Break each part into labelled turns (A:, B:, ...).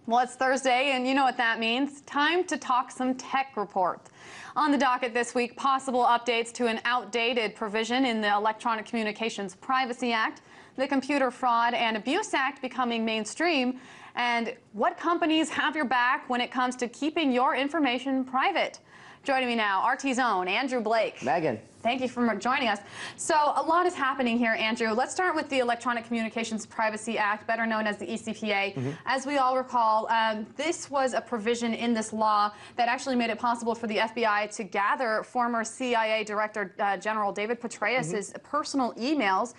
A: Well, it's Thursday, and you know what that means. Time to talk some tech reports. On the docket this week, possible updates to an outdated provision in the Electronic Communications Privacy Act, the Computer Fraud and Abuse Act becoming mainstream, and what companies have your back when it comes to keeping your information private. Joining me now, RT's own Andrew Blake.
B: Megan.
A: Thank you for joining us. So a lot is happening here, Andrew. Let's start with the Electronic Communications Privacy Act, better known as the ECPA. As we all recall, this was a provision in this law that actually made it possible for the FBI to gather former CIA Director General David Petraeus's personal emails.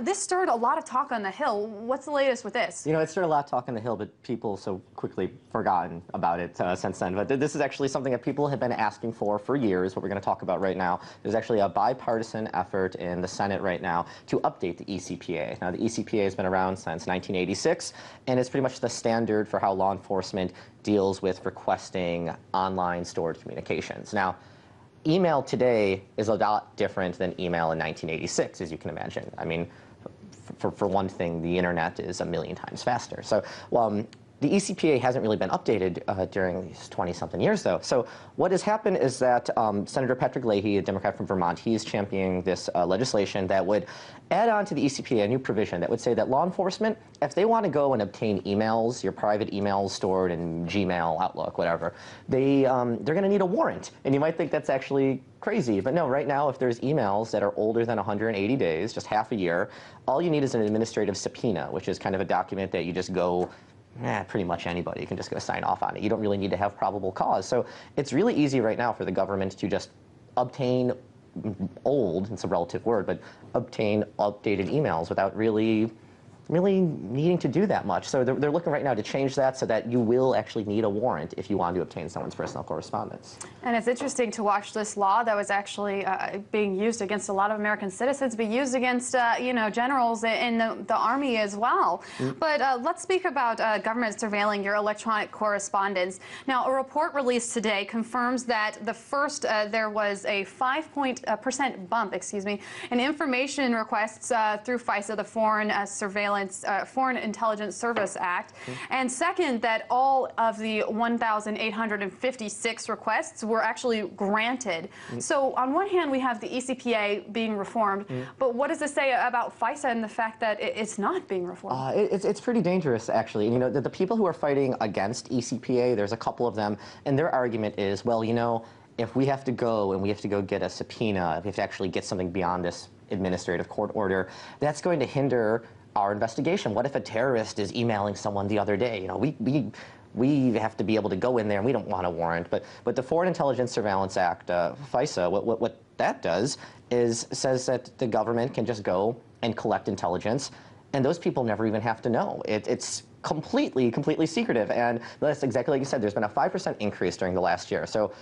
A: This stirred a lot of talk on the Hill. What's the latest with this?
B: You know, it stirred a lot of talk on the Hill, but people so quickly forgotten about it since then. But this is actually something that people have been asking for years, what we're going to talk about right now. There's actually a bipartisan effort in the Senate right now to update the ECPA. Now, the ECPA has been around since 1986, and it's pretty much the standard for how law enforcement deals with requesting online stored communications. Now, email today is a lot different than email in 1986, as you can imagine. I mean, for one thing, the internet is a million times faster. So, the ECPA hasn't really been updated during these 20-something years, though. So what has happened is that Senator Patrick Leahy, a Democrat from Vermont, he's championing this legislation that would add on to the ECPA a new provision that would say that law enforcement, if they want to go and obtain emails, your private emails stored in Gmail, Outlook, whatever, they're going to need a warrant. And you might think that's actually crazy, but no, right now, if there's emails that are older than 180 days, just half a year, all you need is an administrative subpoena, which is kind of a document that you just go, pretty much anybody can just go sign off on it. You don't really need to have probable cause. So it's really easy right now for the government to just obtain it's a relative word, but obtain updated emails without really needing to do that much. So they're looking right now to change that so that you will actually need a warrant if you want to obtain someone's personal correspondence.
A: And it's interesting to watch this law that was actually being used against a lot of American citizens be used against, generals in the Army as well. But let's speak about government surveilling your electronic correspondence. Now, a report released today confirms that there was a 5% bump, in information requests through FISA, the Foreign Intelligence Service Act, and second, that all of the 1,856 requests were actually granted. So on one hand, we have the ECPA being reformed, but what does this say about FISA and the fact that it's not being reformed?
B: It's pretty dangerous, actually. You know, the people who are fighting against ECPA, there's a couple of them, and their argument is, well, you know, if we have to go get a subpoena, if we have to actually get something beyond this administrative court order, that's going to hinder our investigation. What if a terrorist is emailing someone the other day? You know, we have to be able to go in there, and we don't want a warrant. But the Foreign Intelligence Surveillance Act, FISA, what that does is says that the government can just go and collect intelligence, and those people never even have to know. It's completely secretive, and that's exactly like you said. There's been a 5% increase during the last year. So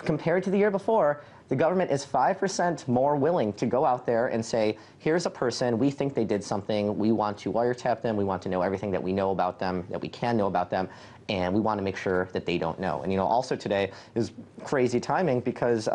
B: compared to the year before, the government is 5% more willing to go out there and say, here's a person, we think they did something, we want to wiretap them, we want to know everything that we know about them, that we can know about them, and we want to make sure that they don't know. And you know, also today is crazy timing because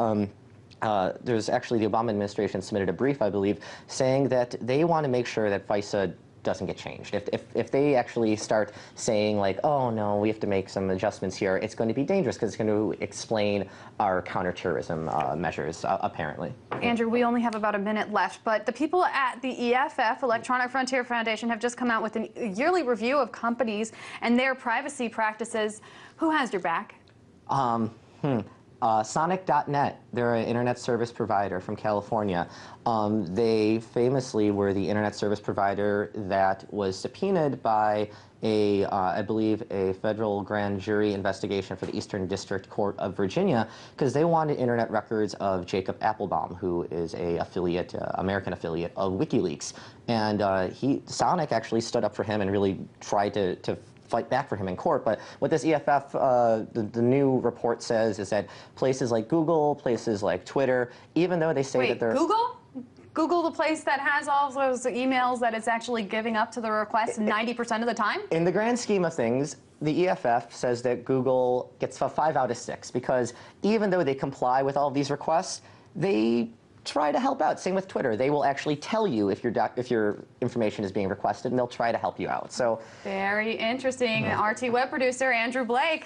B: there's actually the Obama administration submitted a brief, I believe, saying that they want to make sure that FISA doesn't get changed. If they actually start saying like, oh no, we have to make some adjustments here, it's going to be dangerous because it's going to explain our counterterrorism measures, apparently.
A: Andrew, we only have about a minute left, but the people at the EFF, Electronic Frontier Foundation, have just come out with a yearly review of companies and their privacy practices. Who has your back?
B: Sonic.net, they're an internet service provider from California. They famously were the internet service provider that was subpoenaed by I believe, a federal grand jury investigation for the Eastern District Court of Virginia because they wanted internet records of Jacob Appelbaum, who is a American affiliate of WikiLeaks. And Sonic actually stood up for him and really tried to fight back for him in court. But what this EFF, the new report says is that places like Google, places like Twitter, even though they say that they're...
A: Google, the place that has all those emails that it's actually giving up to the request 90% of the time?
B: In the grand scheme of things, the EFF says that Google gets a 5 out of 6 because even though they comply with all of these requests, they try to help out. Same with Twitter. They will actually tell you if your information is being requested, and they'll try to help you out. So
A: very interesting. RT web producer Andrew Blake.